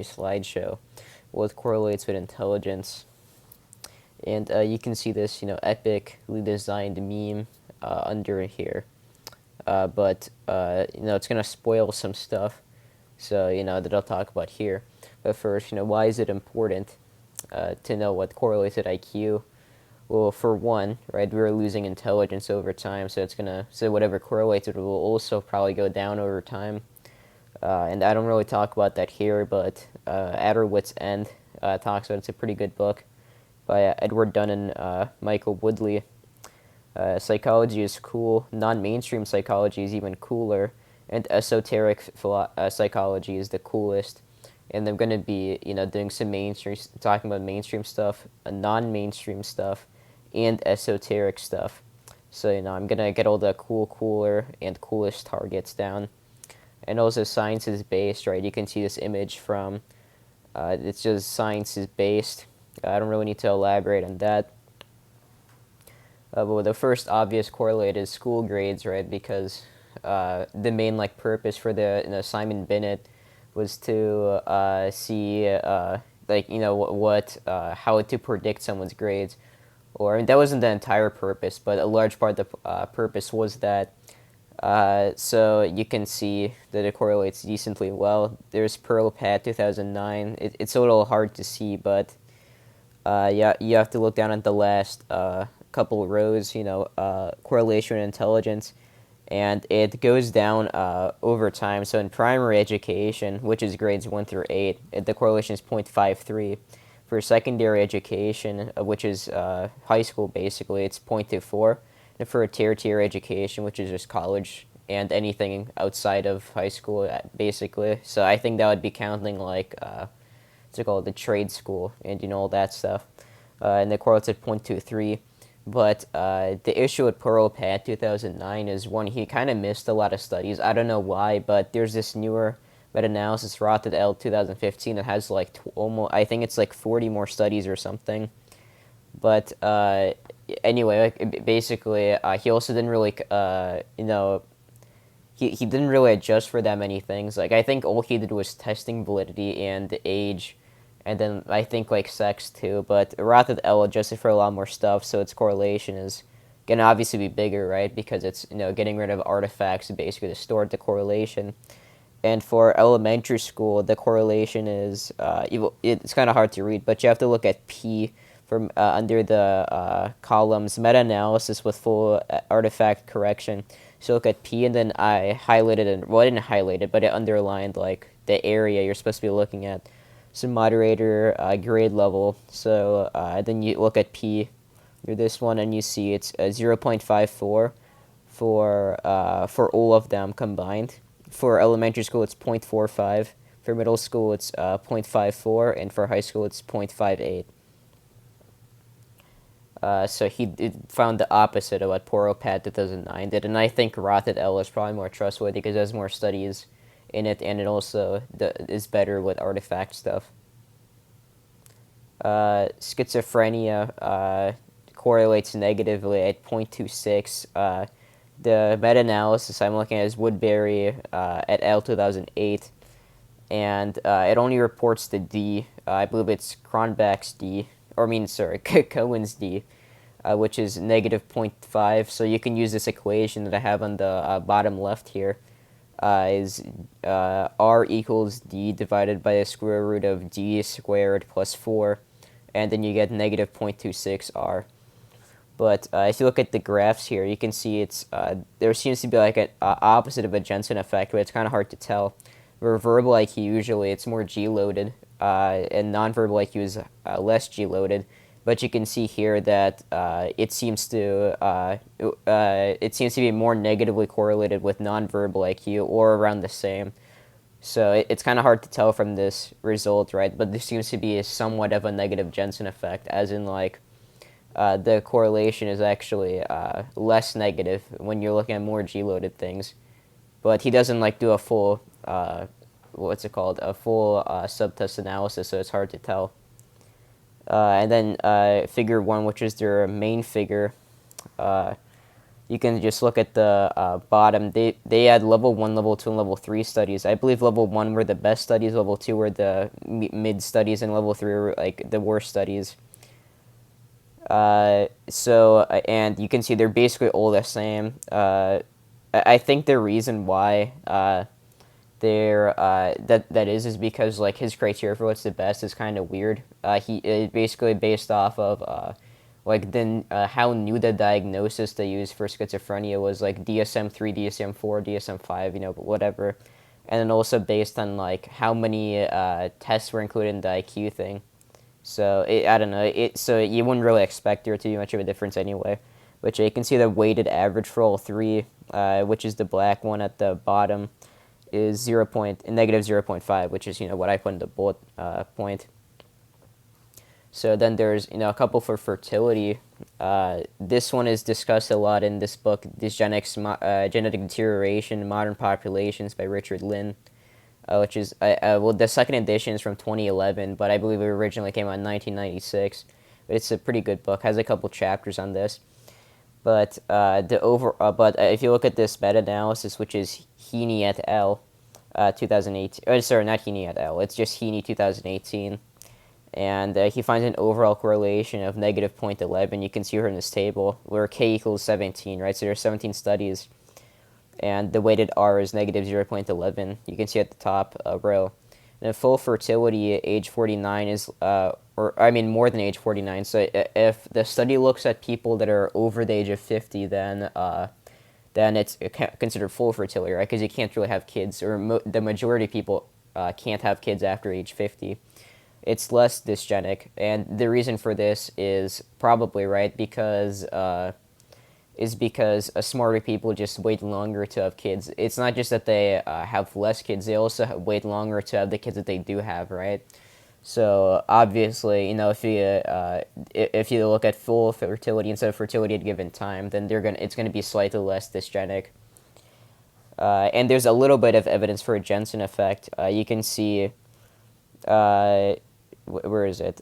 slideshow with correlates with intelligence. And you can see this, epically designed meme under here. But it's going to spoil some stuff. So, that I'll talk about here. But first, why is it important to know what correlates with IQ? Well, for one, right, we're losing intelligence over time, so whatever correlates it will also probably go down over time. And I don't really talk about that here, but At Our Wit's End talks about it. It's a pretty good book by Edward Dunn and Michael Woodley. Psychology is cool. Non-mainstream psychology is even cooler, and esoteric psychology is the coolest. And I'm gonna be, doing some mainstream, talking about mainstream stuff, non-mainstream stuff, and esoteric stuff. So I'm gonna get all the cooler, and coolest targets down. And also science is based, right? You can see this image from. It's just science is based. I don't really need to elaborate on that. But the first obvious correlate is school grades, right? Because the main purpose for the Simon Binet was to see what how to predict someone's grades, or that wasn't the entire purpose, but a large part of the purpose was that. So you can see that it correlates decently well. There's Pearl Pad 2009. It's a little hard to see, but yeah, you have to look down at the last couple rows, correlation and intelligence, and it goes down over time. So in primary education, which is grades 1 through 8, the correlation is 0.53. For secondary education, which is high school basically, it's 0.24. And for a tier education, which is just college and anything outside of high school, basically. So I think that would be counting what's it called, the trade school, and all that stuff. And the correlate's at 0.23. But the issue with Pearl Pad 2009 is, one, he kind of missed a lot of studies. I don't know why, but there's this newer meta-analysis, Roth et al. 2015, that has almost, I think it's 40 more studies or something. But anyway, basically, he also didn't really, he didn't really adjust for that many things. I think all he did was testing validity and age, and then I think sex too. But Roth et al. Adjusted for a lot more stuff, so its correlation is gonna obviously be bigger, right? Because it's getting rid of artifacts basically to store the correlation. And for elementary school, the correlation is it's kind of hard to read, but you have to look at P from under the columns meta-analysis with full artifact correction. So look at P, and then I highlighted it. Well, I didn't highlight it, but it underlined the area you're supposed to be looking at. So moderator grade level. So then you look at P, you're this one, and you see it's 0.54 for all of them combined. For elementary school, it's 0.45. For middle school, it's 0.54, and for high school, it's 0.58. So he found the opposite of what Pearl Pad 2009 did, and I think Roth et al. Is probably more trustworthy because it has more studies in it, and it also is better with artifact stuff. Schizophrenia correlates negatively at 0.26. The meta-analysis I'm looking at is Woodbury et al. 2008, and it only reports the D. I believe it's Cronbach's D, Cohen's D, which is negative 0.5. So you can use this equation that I have on the bottom left here. Is R equals D divided by the square root of D squared plus 4, and then you get negative 0.26 R. But if you look at the graphs here, you can see it's there seems to be an opposite of a Jensen effect, but it's kind of hard to tell. For verbal IQ, usually it's more G-loaded, and nonverbal IQ is less G-loaded. But you can see here that it seems to be more negatively correlated with nonverbal IQ, or around the same. So it's kind of hard to tell from this result, right? But there seems to be somewhat of a negative Jensen effect, as in the correlation is actually less negative when you're looking at more G-loaded things. But he doesn't do a full a full subtest analysis, so it's hard to tell. And then figure 1, which is their main figure, you can just look at the bottom. They had level 1, level 2, and level 3 studies. I believe level 1 were the best studies, level 2 were the mid studies, and level 3 were like the worst studies. And you can see they're basically all the same. I think the reason why that is because like his criteria for what's the best is kind of weird. He it basically based off of like then how new the diagnosis they used for schizophrenia was, like DSM-3, DSM-4, DSM-5, whatever, and then also based on like how many tests were included in the IQ thing. So I don't know. So you wouldn't really expect there to be much of a difference anyway. Which you can see the weighted average for all three, which is the black one at the bottom, is negative 0.5, which is what I put in the bullet point. So then there's a couple for fertility. This one is discussed a lot in this book, Genetic Deterioration in Modern Populations by Richard Lynn, which is well, the second edition is from 2011, but I believe it originally came out in 1996. But it's a pretty good book. Has a couple chapters on this. But if you look at this meta-analysis, which is Heaney et al. 2018. Sorry, not Heaney et al. It's just Heaney 2018. And he finds an overall correlation of negative 0.11. You can see here in this table where k equals 17, right? So there's 17 studies, and the weighted R is negative 0.11. You can see at the top row. And full fertility at age 49 is, more than age 49. So if the study looks at people that are over the age of 50, then it's considered full fertility, right? Because you can't really have kids, or the majority of people can't have kids after age 50. It's less dysgenic, and the reason for this is probably because smarter people just wait longer to have kids. It's not just that they have less kids; they also wait longer to have the kids that they do have, right? So obviously, if you look at full fertility instead of fertility at a given time, then it's gonna be slightly less dysgenic. And there's a little bit of evidence for a Jensen effect. You can see. Where is it?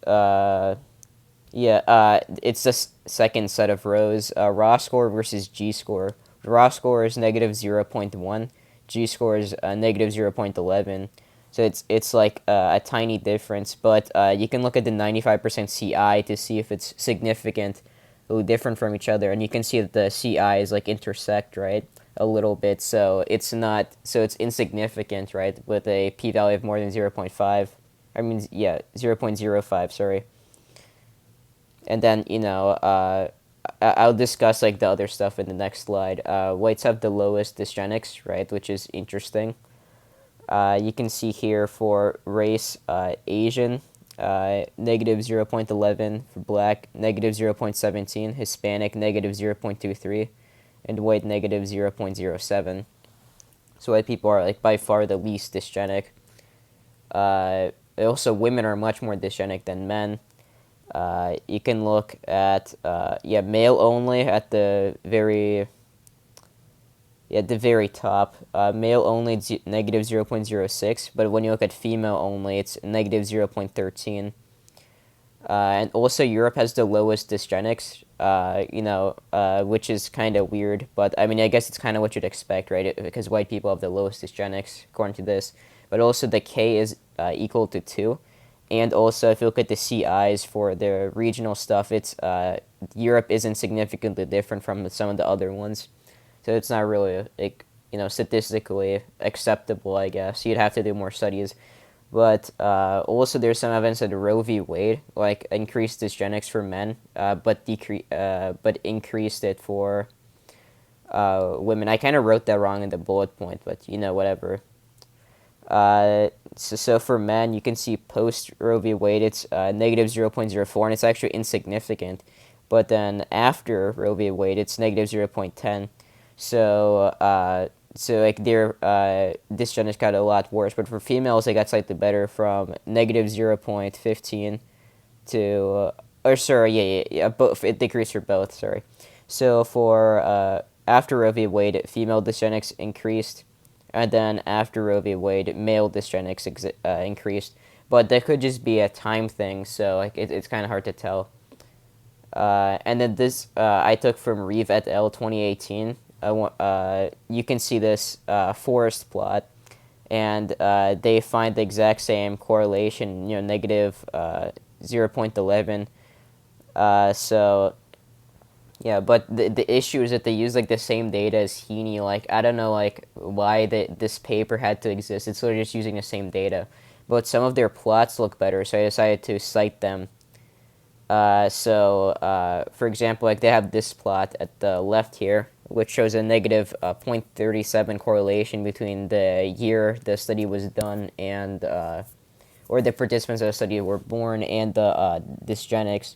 It's the second set of rows. Raw score versus G score. Raw score is negative 0.1. G score is negative 0.11. So it's like a tiny difference, but you can look at the 95% CI to see if it's significantly different from each other, and you can see that the CIs like intersect, right, a little bit. So it's insignificant, right, with a p-value of more than 0.5. 0.05, sorry. And then, I'll discuss like the other stuff in the next slide. Whites have the lowest dysgenics, right, which is interesting. You can see here for race, Asian, negative 0.11, for black, negative 0.17, Hispanic, negative 0.23, and white, negative 0.07. So white people are like by far the least dysgenic. Also, women are much more dysgenic than men. You can look at male only at the very top. Male only negative 0.06, but when you look at female only, it's negative 0.13. And also Europe has the lowest dysgenics. Which is kind of weird, but I guess it's kind of what you'd expect, right? Because white people have the lowest dysgenics according to this. But also the K is equal to 2. And also, if you look at the CIs for the regional stuff, it's Europe isn't significantly different from some of the other ones. So it's not really, statistically acceptable, I guess. You'd have to do more studies. But also there's some evidence that Roe v. Wade increased dysgenics for men, but increased it for women. I kind of wrote that wrong in the bullet point, but whatever. So for men, you can see post Roe v. Wade, it's negative 0.04, and it's actually insignificant. But then after Roe v. Wade, it's negative 0.10. So their dysgenics got a lot worse. But for females, they got slightly better, from negative 0.15 to, both. It decreased for both, sorry. So for after Roe v. Wade, female dysgenics increased. And then after Roe v. Wade, male dysgenics increased. But that could just be a time thing, so it's kind of hard to tell. And then this I took from Reeve et al. 2018. You can see this forest plot, and they find the exact same correlation, negative 0.11. So yeah, but the issue is that they use like the same data as Heaney. Like I don't know like why this paper had to exist. It's literally just using the same data, but some of their plots look better, so I decided to cite them. For example, like they have this plot at the left here, which shows a negative 0.37 correlation between the year the study was done and or the participants of the study were born and the dysgenics.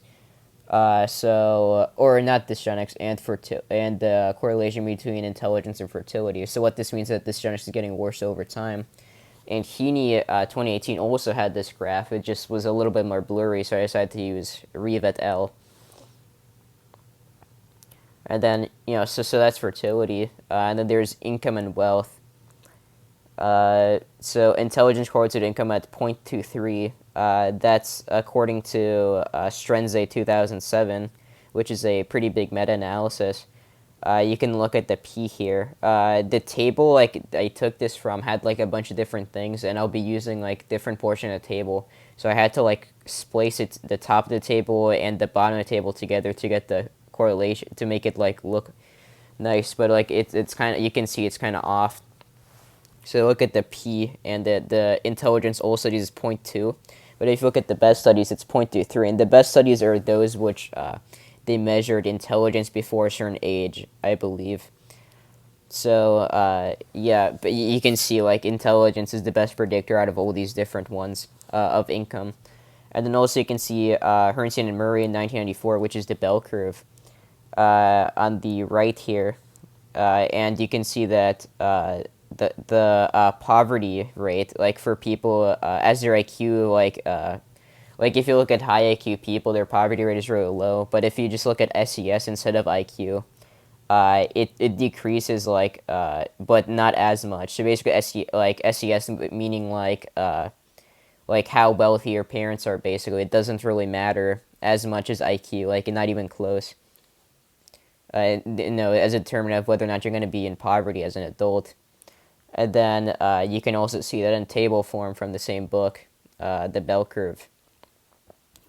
Or not dysgenics and the correlation between intelligence and fertility. So what this means is that dysgenics is getting worse over time. And Heaney 2018 also had this graph. It just was a little bit more blurry, so I decided to use Reeve et al. And then, so that's fertility. And then there's income and wealth. So intelligence correlates to income at 0.23. That's according to Strenze 2007, which is a pretty big meta-analysis. You can look at the P here. The table like I took this from had like a bunch of different things, and I'll be using like different portion of the table. So I had to like splice it the top of the table and the bottom of the table together to get the correlation to make it like look nice. But like it's kind of, you can see it's kind of off. So look at the P, and the intelligence all studies is 0.2. But if you look at the best studies, it's 0.23. And the best studies are those which they measured intelligence before a certain age, I believe. So, yeah, but you can see, like, intelligence is the best predictor out of all these different ones of income. And then also you can see Herrnstein and Murray in 1994, which is the bell curve on the right here. And you can see that the poverty rate, like, for people as their IQ, like if you look at high IQ people, their poverty rate is really low. But if you just look at SES instead of IQ, it decreases but not as much. So basically, SES meaning like how wealthy your parents are. Basically, it doesn't really matter as much as IQ. Like not even close. As a determinant of whether or not you're going to be in poverty as an adult. And then you can also see that in table form from the same book, the bell curve,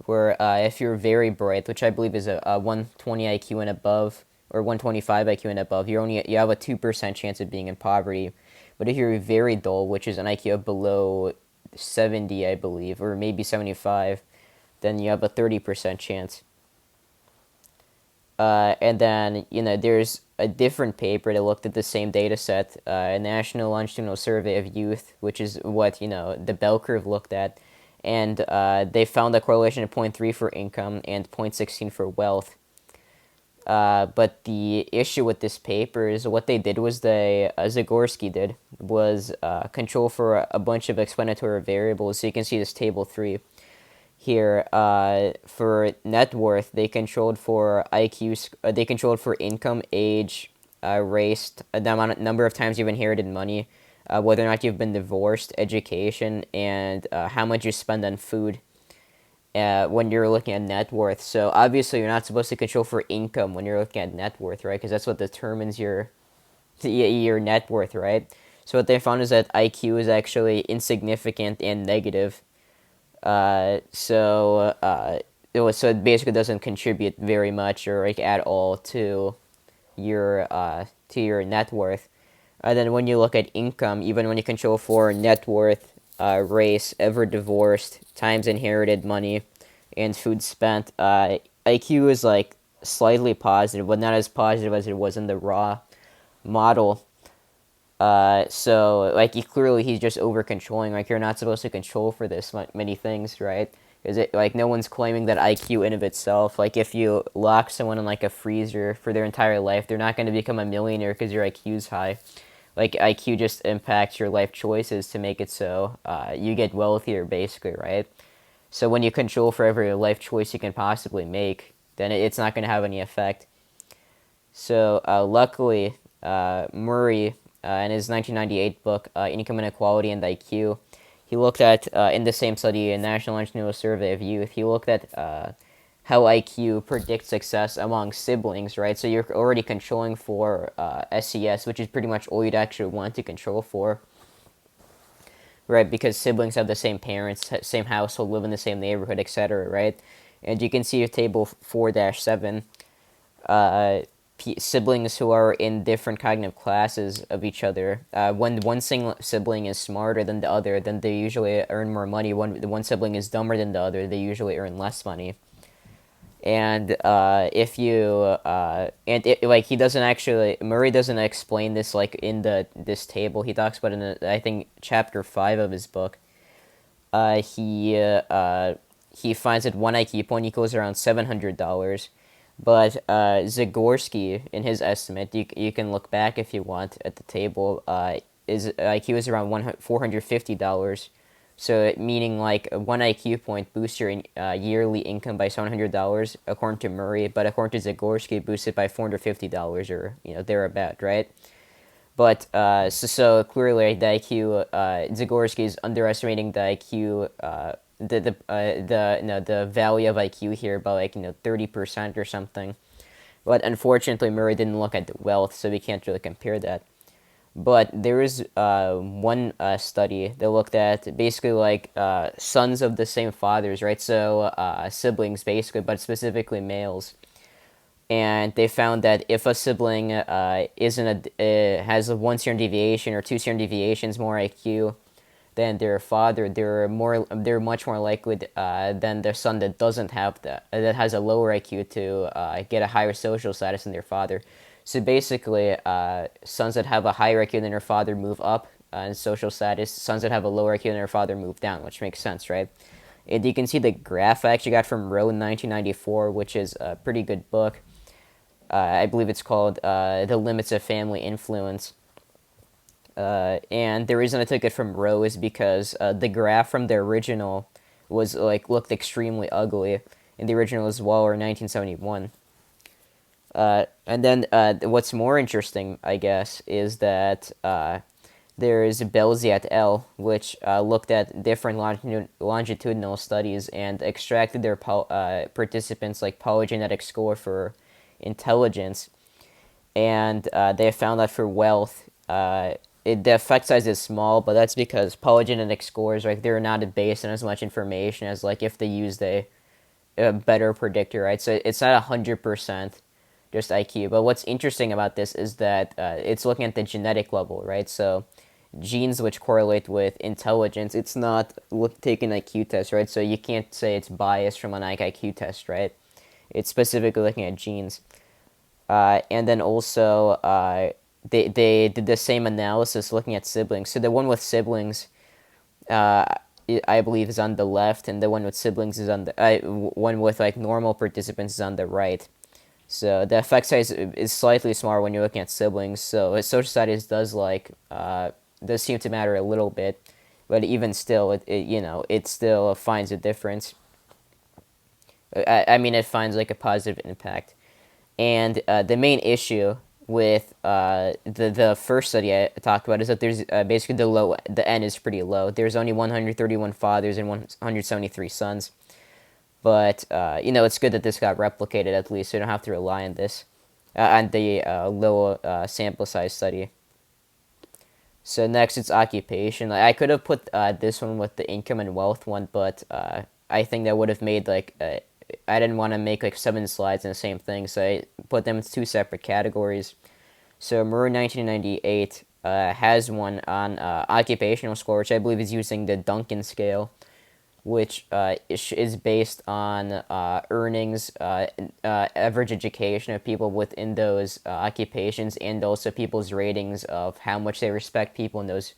where if you're very bright, which I believe is a 120 IQ and above, or 125 IQ and above, you have a 2% chance of being in poverty. But if you're very dull, which is an IQ of below 70, I believe, or maybe 75, then you have a 30% chance. And then, there's a different paper that looked at the same data set, a National Longitudinal Survey of Youth, which is what, the bell curve looked at. And they found a correlation of 0.3 for income and 0.16 for wealth. But the issue with this paper is what they did was Zagorski did, was control for a bunch of explanatory variables. So you can see this table 3 here. For net worth, they controlled for IQ, they controlled for income, age, race, the number of times you've inherited money, whether or not you've been divorced, education, and how much you spend on food when you're looking at net worth. So obviously you're not supposed to control for income when you're looking at net worth, right? Because that's what determines your net worth, right? So what they found is that IQ is actually insignificant and negative. So it basically doesn't contribute very much or like at all to your net worth. And then when you look at income, even when you control for net worth, race, ever divorced, times inherited money, and food spent, IQ is like slightly positive, but not as positive as it was in the raw model. So like he's just over controlling. Like you're not supposed to control for this many things, right? Because no one's claiming that IQ in of itself. Like if you lock someone in like a freezer for their entire life, they're not going to become a millionaire because your IQ's high. Like IQ just impacts your life choices to make it so you get wealthier, basically, right? So when you control for every life choice you can possibly make, then it's not going to have any effect. So luckily, Murray, in his 1998 book, Income Inequality and IQ, he looked at, in the same study, a National Longitudinal Survey of Youth, he looked at how IQ predicts success among siblings, right? So you're already controlling for SES, which is pretty much all you'd actually want to control for, right? Because siblings have the same parents, same household, live in the same neighborhood, etc., right? And you can see your table 4-7, siblings who are in different cognitive classes of each other. When one single sibling is smarter than the other, then they usually earn more money. When the one sibling is dumber than the other, they usually earn less money. And if you and it, like he doesn't actually Murray doesn't explain this like in this table. He talks about it in I think chapter 5 of his book. Uh, he uh, uh, he finds that one IQ point equals around $700, but Zagorski in his estimate, you can look back if you want at the table. Is IQ is around $450. So meaning like one IQ point boosts your yearly income by $700 according to Murray, but according to Zagorski, boosts it by $450 or thereabout, right? But so clearly the IQ Zagorski is underestimating the IQ the value of IQ here by 30% or something. But unfortunately, Murray didn't look at the wealth, so we can't really compare that. But there is one study that looked at basically like sons of the same fathers, right? So siblings basically, but specifically males. And they found that if a sibling isn't has a 1 standard deviation or 2 standard deviations more IQ than their father, they're much more likely than their son that doesn't have that has a lower IQ to get a higher social status than their father. So basically, sons that have a higher IQ than their father move up in social status. Sons that have a lower IQ than their father move down, which makes sense, right? And you can see the graph I actually got from Rowe in 1994, which is a pretty good book. I believe it's called The Limits of Family Influence. And the reason I took it from Rowe is because the graph from the original was looked extremely ugly in the original as well, or 1971. And then what's more interesting, I guess, is that there's Belzi et al., which looked at different longitudinal studies and extracted their participants' polygenetic score for intelligence, and they found that for wealth, the effect size is small, but that's because polygenetic scores, they're not based on as much information as if they used a better predictor, right? So it's not 100% just IQ. But what's interesting about this is that it's looking at the genetic level, right? So genes which correlate with intelligence, it's not taking an IQ test, right? So you can't say it's biased from an IQ test, right? It's specifically looking at genes. And then also, they did the same analysis looking at siblings. So the one with siblings, I believe, is on the left, and the one with siblings is on the one with normal participants is on the right. So the effect size is slightly smaller when you're looking at siblings. So social studies does seem to matter a little bit, but even still, it still finds a difference. I mean, it finds a positive impact. And the main issue with the first study I talked about is that there's basically the N is pretty low. There's only 131 fathers and 173 sons. But it's good that this got replicated at least, so you don't have to rely on this on the low sample size study. So next, it's occupation. I could have put this one with the income and wealth one, but I think that would have made I didn't want to make 7 slides in the same thing, so I put them in 2 separate categories. So Murray 1998 has one on occupational score, which I believe is using the Duncan scale, which is based on earnings, average education of people within those occupations, and also people's ratings of how much they respect people in those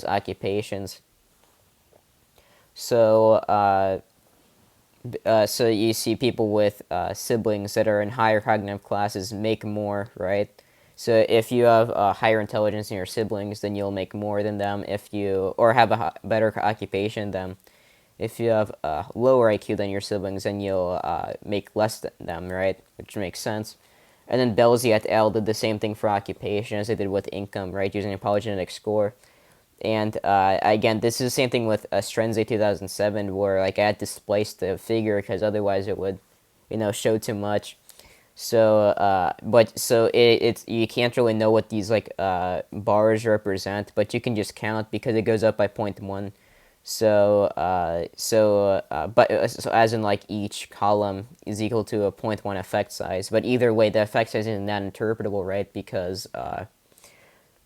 occupations. So so you see people with siblings that are in higher cognitive classes make more, right? So if you have higher intelligence in your siblings, then you'll make more than them. Or have a better occupation than them. If you have a lower IQ than your siblings, then you'll make less than them, right? Which makes sense. And then Belzi et al. Did the same thing for occupation as they did with income, right? Using a polygenetic score. And again, this is the same thing with Strenze 2007, where like I had to splice the figure because otherwise it would, show too much. So, it's you can't really know what these like bars represent, but you can just count because it goes up by 0.1. So as in like each column is equal to a 0.1 effect size. But either way, the effect size isn't that interpretable, right? Because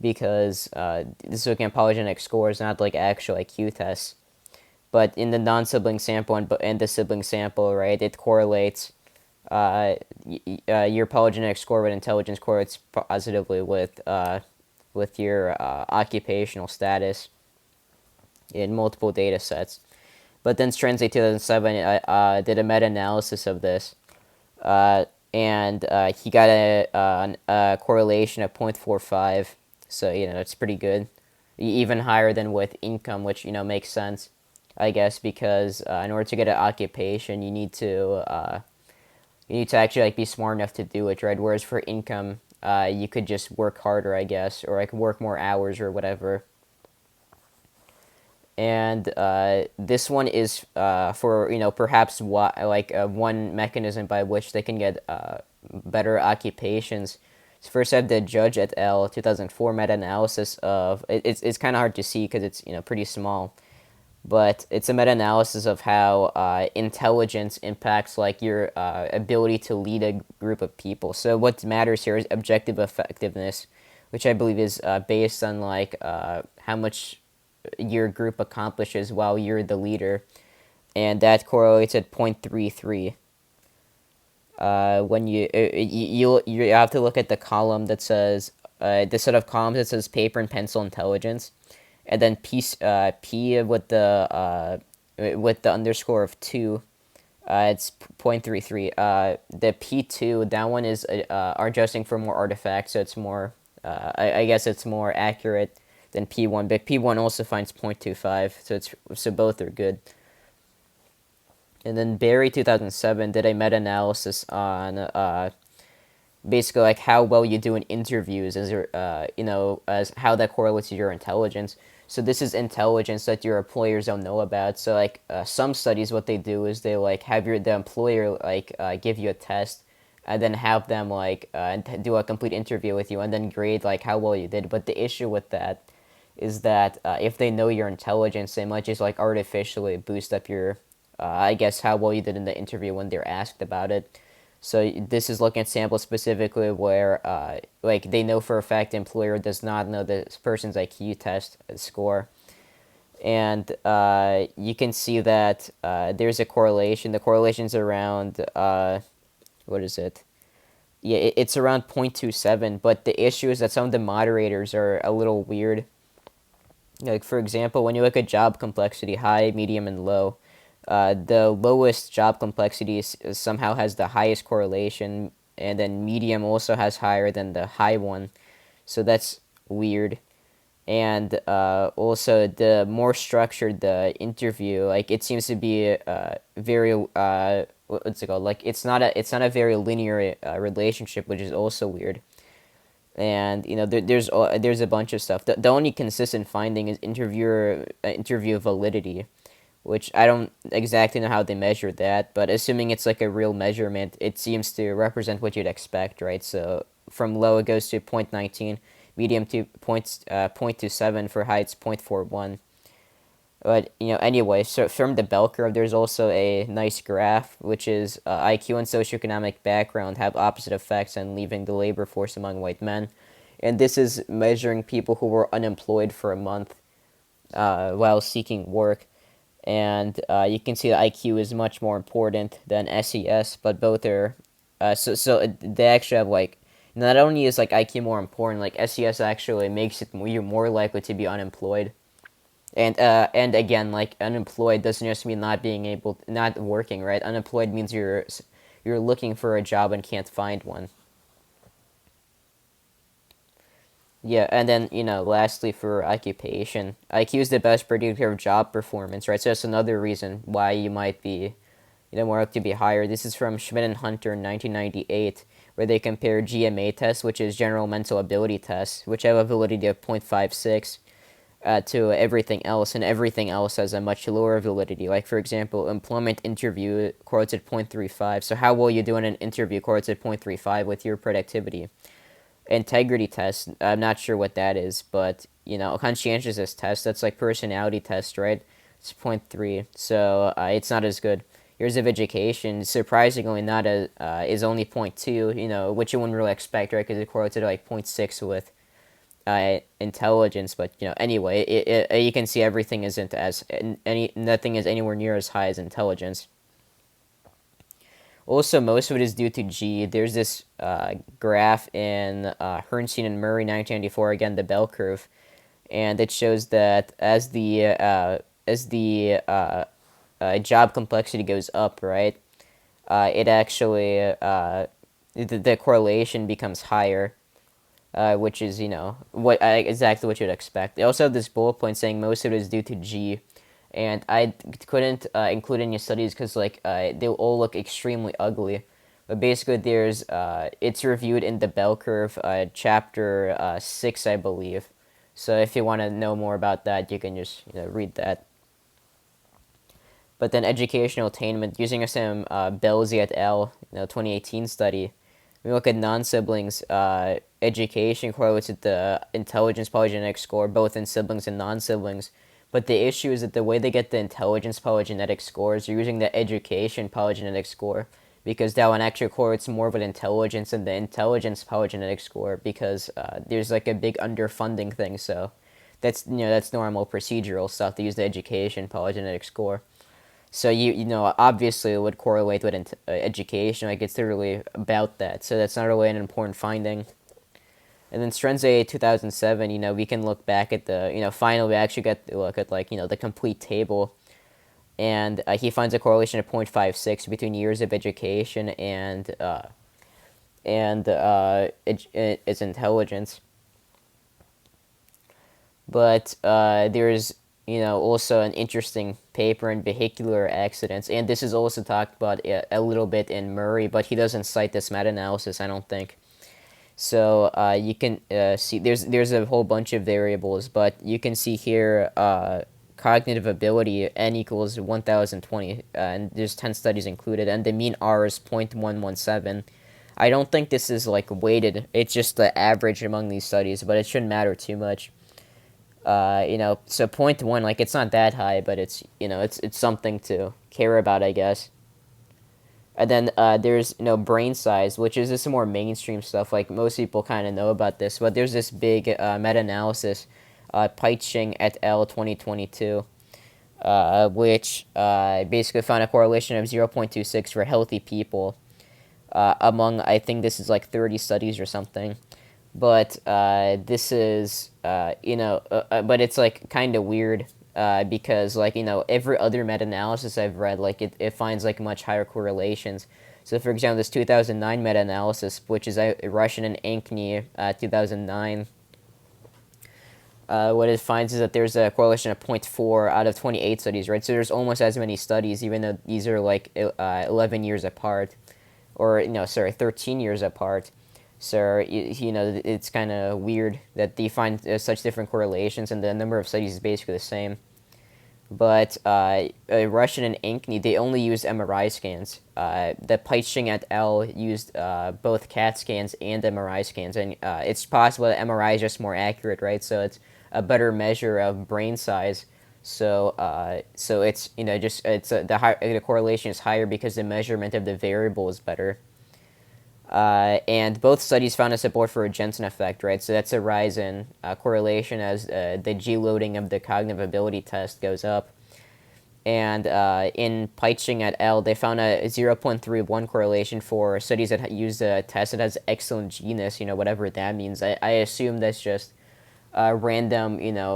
this is looking at polygenic scores, not like actual IQ tests. But in the non-sibling sample and the sibling sample, right, it correlates. Your polygenic score with intelligence correlates positively with your occupational status in multiple data sets. But then Strenze 2007 did a meta-analysis of this, and he got a correlation of 0.45. So it's pretty good, even higher than with income, which makes sense, I guess, because in order to get an occupation, you need to actually like be smart enough to do it, right? Whereas for income, you could just work harder, I guess, or like work more hours or whatever. And this one is for perhaps one mechanism by which they can get better occupations. So first, I have the Judge et al. 2004 meta-analysis of it's kind of hard to see because it's pretty small, but it's a meta-analysis of how intelligence impacts like your ability to lead a group of people. So what matters here is objective effectiveness, which I believe is based on like how much your group accomplishes while you're the leader, and that correlates at 0.33. When you have to look at the column that says the set of columns that says paper and pencil intelligence, and then P with the underscore of 2, it's 0.33. The P2, that one is are adjusting for more artifacts, so it's more I guess it's more accurate than P1, but P1 also finds 0.25, so both are good. And then Barry 2007 did a meta-analysis on basically like how well you do in interviews as how that correlates to your intelligence. So this is intelligence that your employers don't know about. So like some studies, what they do is they like have the employer like give you a test, and then have them like do a complete interview with you, and then grade like how well you did. But the issue with that is that if they know your intelligence, they might just like artificially boost up your, I guess, how well you did in the interview when they're asked about it. So this is looking at samples specifically where like they know for a fact the employer does not know this person's IQ test score. And you can see that there's a correlation. The correlation's around, what is it? Yeah, it's around 0.27, but the issue is that some of the moderators are a little weird. Like, for example, when you look at job complexity, high, medium, and low, the lowest job complexity somehow has the highest correlation, and then medium also has higher than the high one. So that's weird. And also, the more structured the interview, like it seems to be very what's it called? Like it's not a very linear relationship, which is also weird. And there's a bunch of stuff. The only consistent finding is interview validity, which I don't exactly know how they measure that, but assuming it's like a real measurement, it seems to represent what you'd expect, right? So from low it goes to 0.19, medium to 0.27, for high it's 0.41. But anyway, so from the bell curve, there's also a nice graph, which is IQ and socioeconomic background have opposite effects on leaving the labor force among white men, and this is measuring people who were unemployed for a month while seeking work, and you can see that IQ is much more important than SES, but both are so they actually have like not only is like IQ more important, like SES actually makes it you're more likely to be unemployed. And again, like unemployed doesn't just mean not working, right? Unemployed means you're looking for a job and can't find one. Yeah, and then lastly for occupation, IQ is the best predictor of job performance, right? So that's another reason why you might be, more likely to be higher. This is from Schmidt and Hunter in 1998, where they compared GMA tests, which is general mental ability tests, which have a validity of 0.56, to everything else, and everything else has a much lower validity. Like, for example, employment interview correlates at 0.35. So how well you do in an interview correlates at 0.35 with your productivity. Integrity test, I'm not sure what that is, but, a conscientiousness test, that's like personality test, right? It's 0.3, so it's not as good. Years of education, surprisingly, not as is only 0.2, which you wouldn't really expect, right? Because it correlates at like 0.6 with intelligence. But anyway, you can see everything isn't as nothing is anywhere near as high as intelligence. Also, most of it is due to G. There's this graph in Herrnstein and Murray 1994, again the bell curve, and it shows that as the job complexity goes up, right, it actually the correlation becomes higher, which is what exactly what you'd expect. They also have this bullet point saying most of it is due to G, and I couldn't include any studies because they all look extremely ugly. But basically, there's it's reviewed in the bell curve, chapter 6, I believe. So if you want to know more about that, you can just read that. But then educational attainment using some Belzi et al. 2018 study. We look at non-siblings education correlates with the intelligence polygenetic score, both in siblings and non-siblings. But the issue is that the way they get the intelligence polygenetic scores, they're using the education polygenetic score, because that one actually correlates more with intelligence than the intelligence polygenetic score, because there's like a big underfunding thing. So that's normal procedural stuff to use the education polygenetic score. So obviously it would correlate with education. Like, it's literally about that. So that's not really an important finding. And then Strenze 2007, we can look back at the, finally we actually get to look at the complete table. And he finds a correlation of 0.56 between years of education and its intelligence. But there's also an interesting paper in vehicular accidents, and this is also talked about a little bit in Murray, but he doesn't cite this meta-analysis, I don't think. So you can see there's a whole bunch of variables, but you can see here cognitive ability n equals 1020, and there's 10 studies included, and the mean R is 0.117. I don't think this is weighted. It's just the average among these studies, but it shouldn't matter too much. So 0.1, it's not that high, but it's something to care about, I guess. And then there's brain size, which is just some more mainstream stuff. Like, most people kind of know about this, but there's this big meta-analysis, Peiching et al. 2022, which basically found a correlation of 0.26 for healthy people among, I think this is 30 studies or something. But this is but it's kind of weird because every other meta-analysis I've read, it finds much higher correlations. So for example, this 2009 meta-analysis, which is Russian and Ankeny 2009, what it finds is that there's a correlation of 0.4 out of 28 studies, right? So there's almost as many studies, even though these are 11 years apart, or 13 years apart. So it's kind of weird that they find such different correlations, and the number of studies is basically the same. But Russian and Ankeny, they only used MRI scans. The Peiching et al. Used both CAT scans and MRI scans, and it's possible that MRI is just more accurate, right? So it's a better measure of brain size. So it's the correlation is higher because the measurement of the variable is better. And both studies found a support for a Jensen effect, right? So that's a rise in correlation as the G loading of the cognitive ability test goes up. And in Peiching et al., they found a 0.31 correlation for studies that use a test that has excellent genus, whatever that means. I assume that's just random, they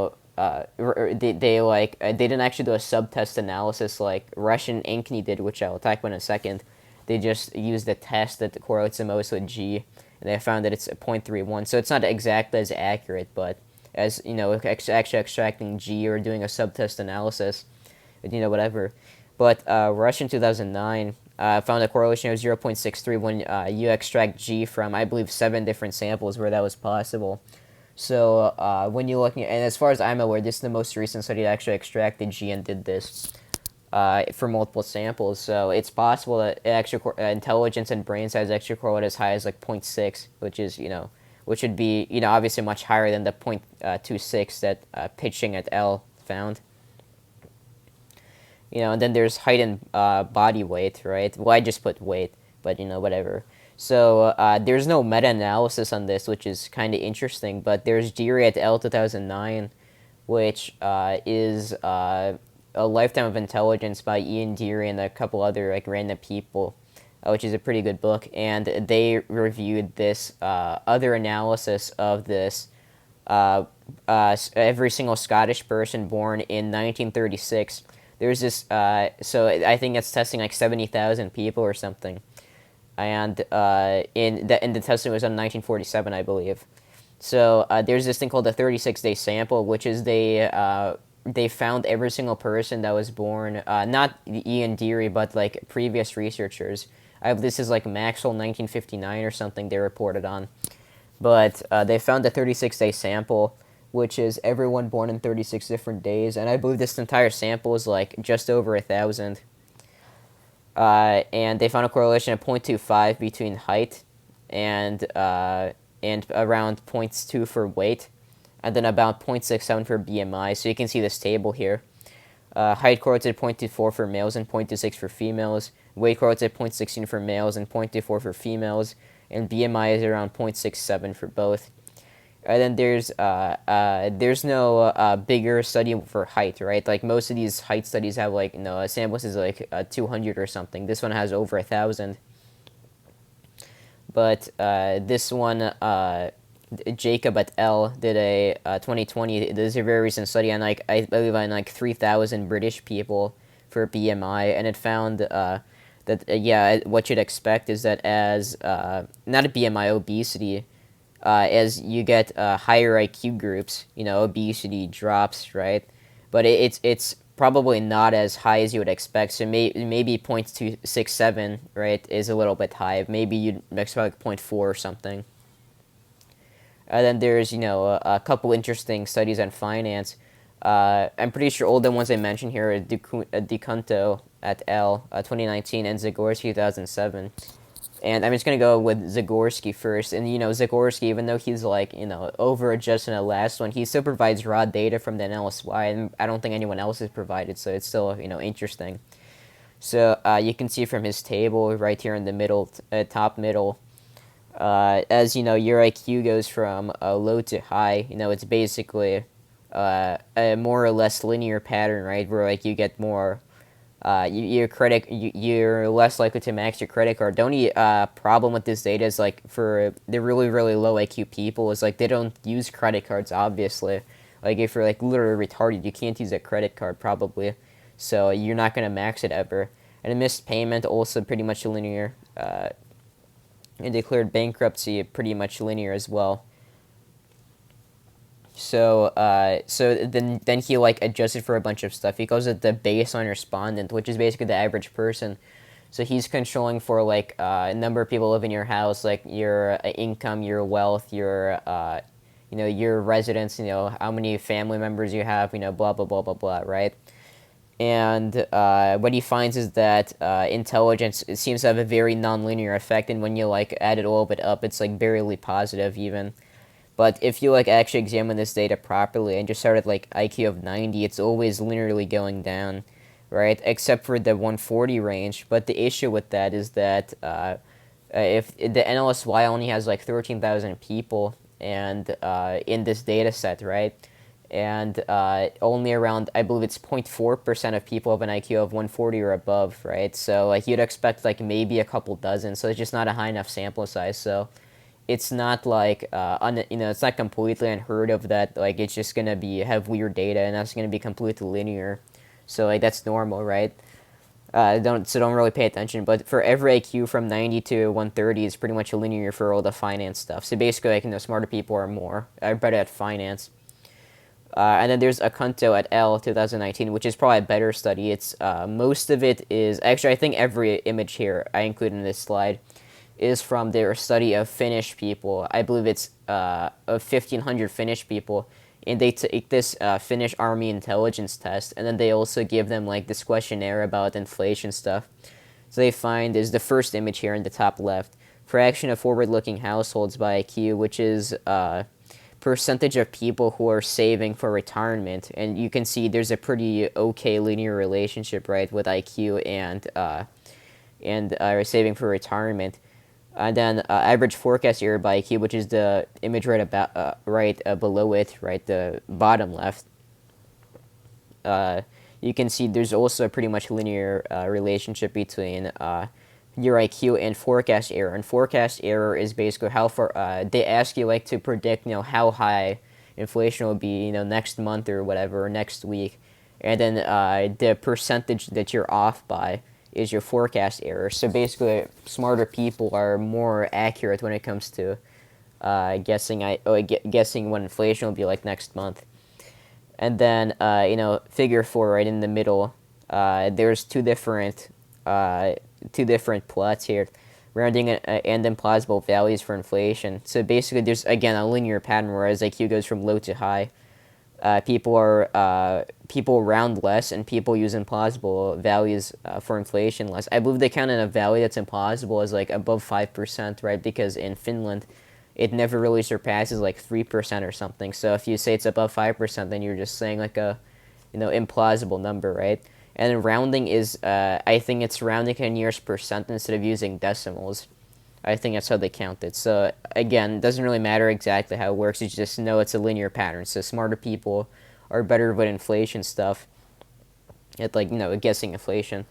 didn't actually do a subtest analysis like Russian Ankeny did, which I will talk about in a second. They just used the test that correlates the most with G, and they found that it's 0.31. So it's not exactly as accurate, but as actually extracting G or doing a subtest analysis, whatever. But Russian 2009 found a correlation of 0.63 when you extract G from, I believe, 7 different samples where that was possible. So when you're looking, and as far as I'm aware, this is the most recent study that actually extracted G and did this for multiple samples. So it's possible that intelligence and brain size actually correlate as high as like 0.6, which is which would be obviously much higher than the 0.26 that Pitching et al. Found. And then there's height and body weight, right? Well, I just put weight, but whatever. So there's no meta-analysis on this, which is kind of interesting. But there's Deary et al. 2009, which is A Lifetime of Intelligence by Ian Deary and a couple other like random people, which is a pretty good book. And they reviewed this other analysis of this. Every single Scottish person born in 1936. There's this, so I think it's testing like 70,000 people or something, and in the testing was on 1947, I believe. So there's this thing called the 36-day sample, which is they found every single person that was born, not Ian Deary, but like previous researchers. This is like Maxwell 1959 or something they reported on, but they found a 36-day sample, which is everyone born in 36 different days, and I believe this entire sample is like just over 1,000. And they found a correlation of 0.25 between height and around 0.2 for weight, and then about 0.67 for BMI. So you can see this table here. Height correlates at 0.24 for males and 0.26 for females. Weight correlates at 0.16 for males and 0.24 for females, and BMI is around 0.67 for both. And then there's no bigger study for height, right? Like most of these height studies have like a sample is like 200 or something. This one has over 1,000. But this one, Jacob et al. Did a 2020. This is a very recent study on like I believe on like 3,000 British people for BMI, and it found that what you'd expect is that as not a BMI, obesity. As you get higher IQ groups, obesity drops, right? But it's probably not as high as you would expect. So maybe 0.267, right, is a little bit high. Maybe you'd expect like 0.4 or something. And then there's a couple interesting studies on finance. I'm pretty sure all the ones I mentioned here are DeCunto et al. 2019 and Zagorski 2007. And I'm just going to go with Zagorski first. And, Zagorski, even though he's, over-adjusted in the last one, he still provides raw data from the NLSY, and I don't think anyone else has provided, so it's still, interesting. So you can see from his table right here in the middle, top middle, as, your IQ goes from low to high, it's basically a more or less linear pattern, right, where, you get more... you're less likely to max your credit card. The only problem with this data is for the really really low IQ people is they don't use credit cards. Obviously, if you're literally retarded, you can't use a credit card probably, so you're not gonna max it ever. And a missed payment also pretty much linear. And declared bankruptcy pretty much linear as well. So then he adjusted for a bunch of stuff. He calls it the baseline respondent, which is basically the average person. So he's controlling for a number of people live in your house, your income, your wealth, your your residence, how many family members you have, blah blah blah blah blah, right? And what he finds is that intelligence seems to have a very nonlinear effect, and when you add it a little bit up, it's barely positive even. But if you actually examine this data properly and just start at IQ of 90, it's always linearly going down, right? Except for the 140 range. But the issue with that is that if the NLSY only has 13,000 people and in this data set, right? And only around, I believe it's 0.4% of people have an IQ of 140 or above, right? So you'd expect maybe a couple dozen. So it's just not a high enough sample size. So it's not it's not completely unheard of that it's just gonna have weird data and that's gonna be completely linear, so that's normal, right? Don't really pay attention. But for every IQ from 90 to 130 is pretty much linear for all the finance stuff. So basically smarter people are better at finance. And then there's Acunto et al. 2019, which is probably a better study. It's most of it is actually I think every image here I include in this slide is from their study of Finnish people. I believe it's of 1,500 Finnish people, and they take this Finnish army intelligence test, and then they also give them like this questionnaire about inflation stuff. So they find is the first image here in the top left, fraction of forward-looking households by IQ, which is percentage of people who are saving for retirement, and you can see there's a pretty okay linear relationship, right, with IQ and saving for retirement. And then average forecast error by IQ, which is the image right about below it, right, the bottom left. You can see there's also a pretty much linear relationship between your IQ and forecast error. And forecast error is basically how far they ask you like to predict, how high inflation will be, next month or whatever, or next week, and then the percentage that you're off by is your forecast error. So basically, smarter people are more accurate when it comes to guessing what inflation will be like next month. And then figure 4 right in the middle. There's two different plots here, rounding and implausible values for inflation. So basically, there's again a linear pattern, whereas IQ goes from low to high. People round less, and people use implausible values for inflation less. I believe they count in a value that's implausible as like above 5%, right? Because in Finland, it never really surpasses like 3% or something. So if you say it's above 5%, then you're just saying like a, implausible number, right? And then rounding is, I think it's rounding in years percent instead of using decimals. I think that's how they count it. So again, it doesn't really matter exactly how it works. You just know it's a linear pattern. So smarter people are better with inflation stuff, at like guessing inflation.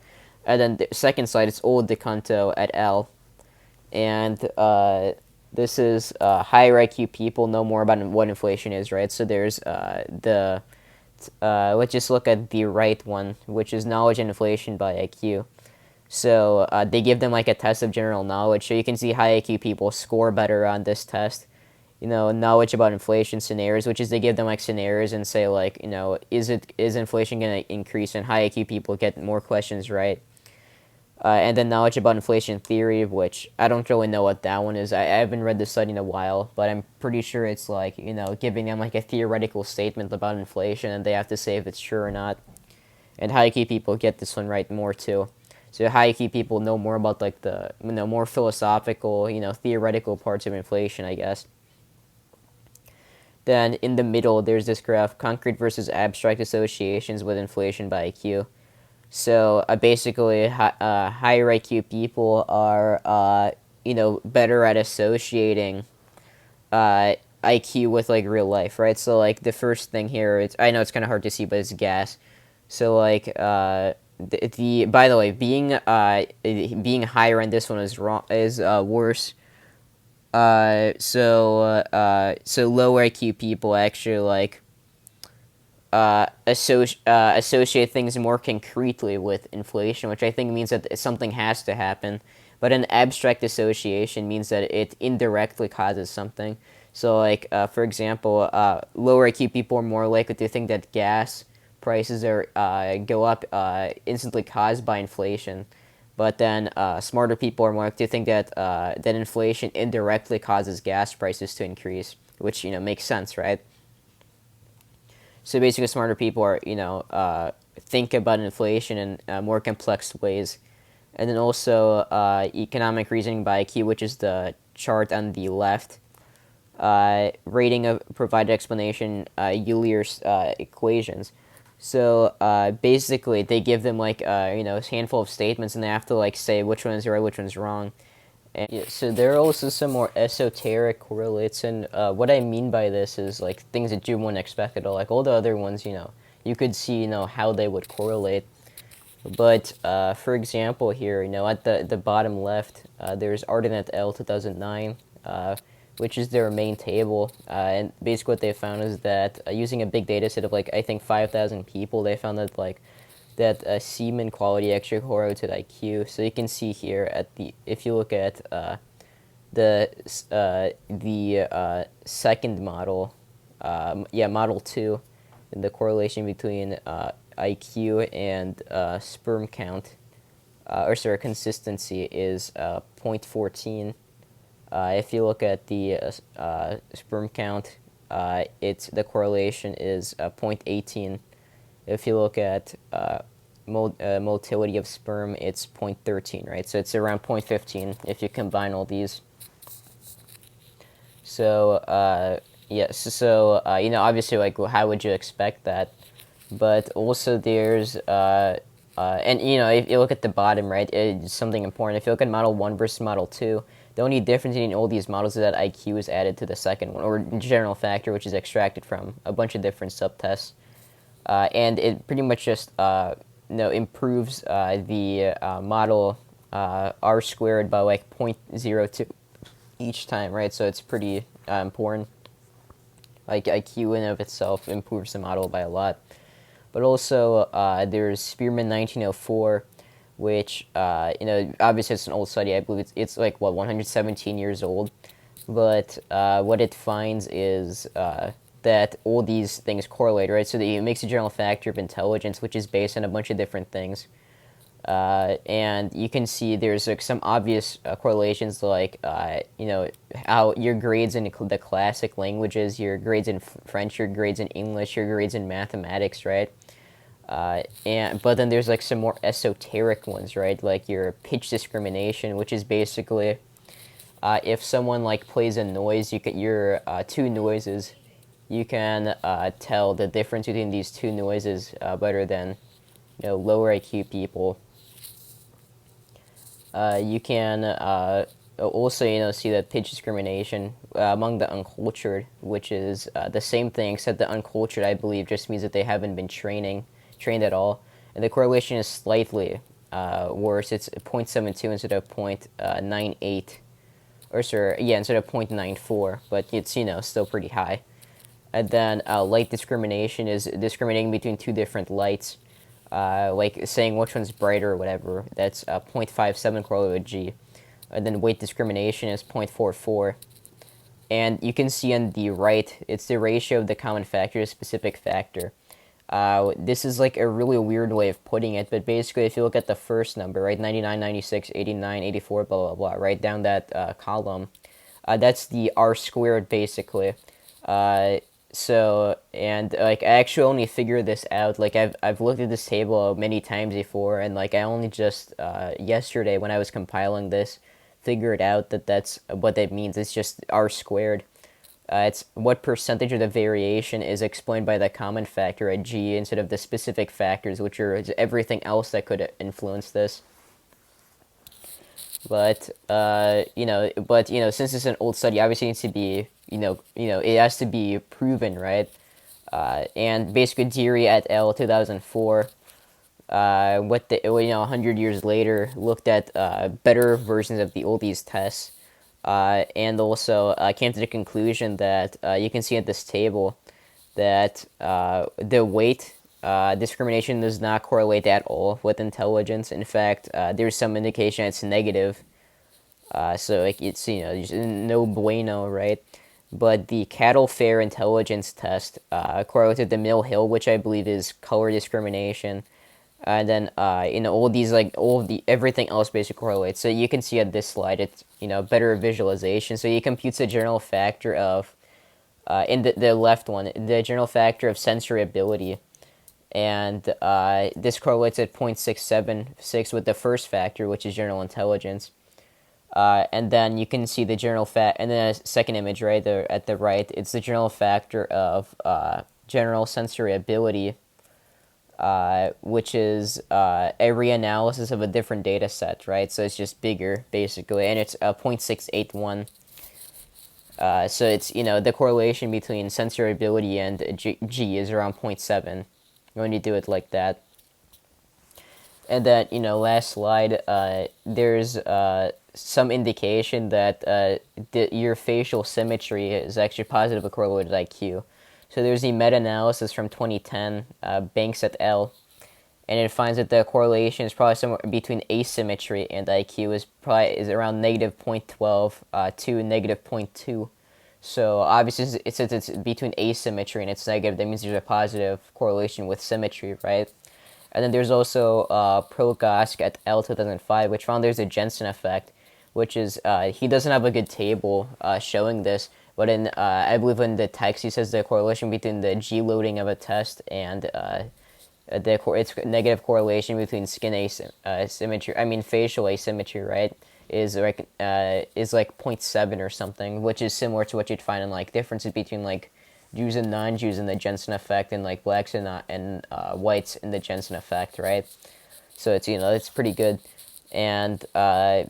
And then the second slide is Old DeCanto et al. And this is higher IQ people know more about what inflation is, right? So there's let's just look at the right one, which is knowledge and inflation by IQ. So they give them like a test of general knowledge. So you can see high IQ people score better on this test. Knowledge about inflation scenarios, which is they give them like scenarios and say like, is inflation going to increase? And high IQ people get more questions right. And then knowledge about inflation theory, which I don't really know what that one is. I haven't read the study in a while, but I'm pretty sure it's like, giving them like a theoretical statement about inflation, and they have to say if it's true or not. And high IQ people get this one right more too. So high IQ people know more about like the, more philosophical, theoretical parts of inflation, I guess. Then in the middle, there's this graph, concrete versus abstract associations with inflation by IQ. So basically, higher IQ people are, better at associating IQ with like real life, right? So like the first thing here, I know it's kind of hard to see, but it's gas. So like by the way, being higher on this one is worse. So low IQ people actually like associate things more concretely with inflation, which I think means that something has to happen. But an abstract association means that it indirectly causes something. So, like, for example, lower IQ people are more likely to think that gas prices go up instantly caused by inflation. But then smarter people are more likely to think that that inflation indirectly causes gas prices to increase, which makes sense, right? So basically, smarter people are think about inflation in more complex ways. And then also economic reasoning by IQ, which is the chart on the left. Rating of provided explanation, Euler's equations. So basically, they give them like a handful of statements, and they have to like say which one is right, which one's wrong. And yeah, so there are also some more esoteric correlates, and what I mean by this is like things that you wouldn't expect at all. Like all the other ones, you could see how they would correlate. But for example, here, at the bottom left, there's Arden L 2009, which is their main table. And basically what they found is that using a big data set of like, I think 5,000 people, they found that like that semen quality actually correlates with IQ. So you can see here if you look at the second model, model 2, the correlation between IQ and sperm count, consistency is 0.14. If you look at the sperm count, the correlation is 0.18. If you look at motility of sperm, it's 0.13, right? So it's around 0.15 if you combine all these. So yes, obviously, like, how would you expect that? But also there's and if you look at the bottom right, it's something important. If you look at Model 1 versus Model 2, the only difference between all these models is that IQ is added to the second one, or general factor, which is extracted from a bunch of different subtests. And it pretty much just improves the model R squared by like 0.02 each time, right? So it's pretty important. Like, IQ in of itself improves the model by a lot. But also, there's Spearman 1904, which, obviously it's an old study. I believe it's like, 117 years old. But what it finds is that all these things correlate, right? So that it makes a general factor of intelligence, which is based on a bunch of different things. And you can see there's like some obvious correlations, like how your grades in the classic languages, your grades in French, your grades in English, your grades in mathematics, right? But then there's like some more esoteric ones, right? Like your pitch discrimination, which is basically if someone like plays a noise, your two noises, you can tell the difference between these two noises better than lower IQ people. You can also see that pitch discrimination among the uncultured, which is the same thing, except the uncultured, I believe, just means that they haven't been trained at all, and the correlation is slightly worse. It's 0.72 instead of 0.98, or sorry, yeah, instead of 0.94, but it's still pretty high. And then light discrimination is discriminating between two different lights. Like saying which one's brighter or whatever. That's 0.57 correlated with G. And then weight discrimination is 0.44. And you can see on the right, it's the ratio of the common factor to specific factor. This is like a really weird way of putting it, but basically if you look at the first number, right, 99, 96, 89, 84, blah, blah, blah, right down that column, that's the R squared, basically. So, and like, I actually only figured this out, like, I've looked at this table many times before, and like I only just yesterday when I was compiling this figured out that that's what that means. It's just R squared. It's what percentage of the variation is explained by the common factor at G instead of the specific factors, which are everything else that could influence this. But since it's an old study, obviously it needs to be, it has to be proven, right? And basically, Deary et al. 2004, 100 years later, looked at better versions of the oldies tests, and also came to the conclusion that you can see at this table that the weight discrimination does not correlate at all with intelligence. In fact, there's some indication it's negative. So like, it's just no bueno, right? But the cattle fair intelligence test correlated the Mill Hill, which I believe is color discrimination, and then all these, like, all of the everything else basically correlates. So you can see at this slide, it's better visualization. So he computes the general factor of in the left one, the general factor of sensory ability, and this correlates at 0.676 with the first factor, which is general intelligence. And then you can see the general and then a second image right there at the right, it's the general factor of general sensory ability, which is a reanalysis of a different data set, right? So it's just bigger, basically, and it's 0.681. So it's, the correlation between sensory ability and G is around 0.7 when you do it like that. And then, last slide, there's some indication that your facial symmetry is actually positively correlated with IQ. So there's the meta-analysis from 2010, Banks et al., and it finds that the correlation is probably somewhere between asymmetry and IQ is around negative 0.12 to negative 0.2. So obviously, since it's between asymmetry and it's negative, that means there's a positive correlation with symmetry, right? And then there's also Progosk et al. 2005, which found there's a Jensen effect, which is he doesn't have a good table showing this, but in I believe in the text he says the correlation between the G loading of a test and it's negative correlation between skin asymmetry. I mean facial asymmetry, right? Is like is like zero point 0.7 or something, which is similar to what you'd find in like differences between like Jews and non-Jews in the Jensen effect, and like blacks and whites in the Jensen effect, right? So it's it's pretty good. And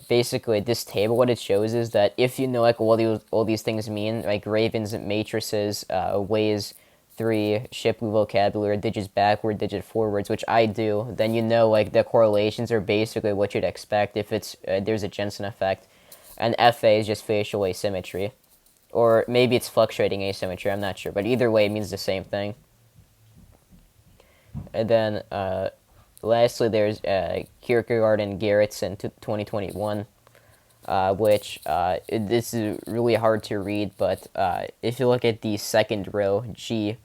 basically, this table, what it shows is that if you know like all these things mean, like Raven's matrices, ways, three, Shipley vocabulary, digits backward, digit forwards, which I do, then you know like the correlations are basically what you'd expect if it's there's a Jensen effect, and FA is just facial asymmetry, or maybe it's fluctuating asymmetry. I'm not sure, but either way, it means the same thing. And then lastly, there's Kierkegaard and Gerritsen 2021, which this is really hard to read, but if you look at the second row, G,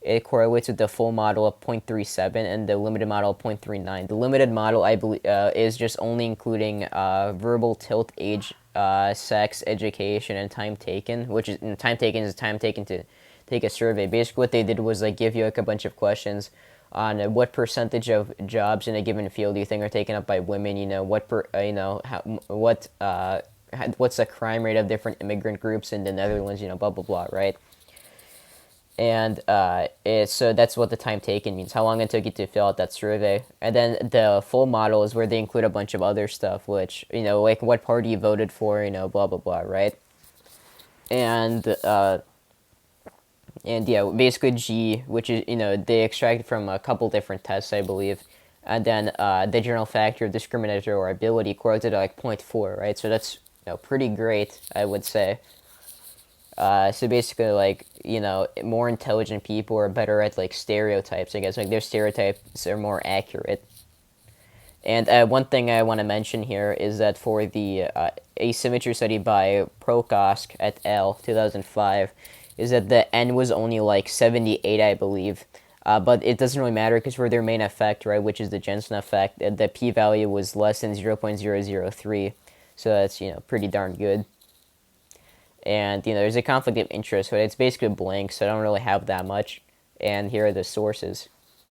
it correlates with the full model of 0.37 and the limited model of 0.39. The limited model, I believe, is just only including verbal tilt, age, sex, education, and time taken, which is time taken is time taken to take a survey. Basically, what they did was like give you like a bunch of questions on what percentage of jobs in a given field do you think are taken up by women. What's the crime rate of different immigrant groups in the Netherlands. Blah blah blah, right? And so that's what the time taken means, how long it took you to fill out that survey. And then the full model is where they include a bunch of other stuff, which like what party you voted for, blah blah blah, right? And yeah, basically G, which is they extracted from a couple different tests, I believe, and then the general factor of discriminatory ability correlated at like 0.4, right? So that's pretty great, I would say. So basically, like, more intelligent people are better at, like, stereotypes, I guess. Like, their stereotypes are more accurate. And one thing I want to mention here is that for the asymmetry study by Prokosk et al., 2005, is that the N was only, like, 78, I believe. But it doesn't really matter because for their main effect, right, which is the Jensen effect, the p-value was less than 0.003. So that's, pretty darn good. And there's a conflict of interest, but it's basically blank, so I don't really have that much. And here are the sources.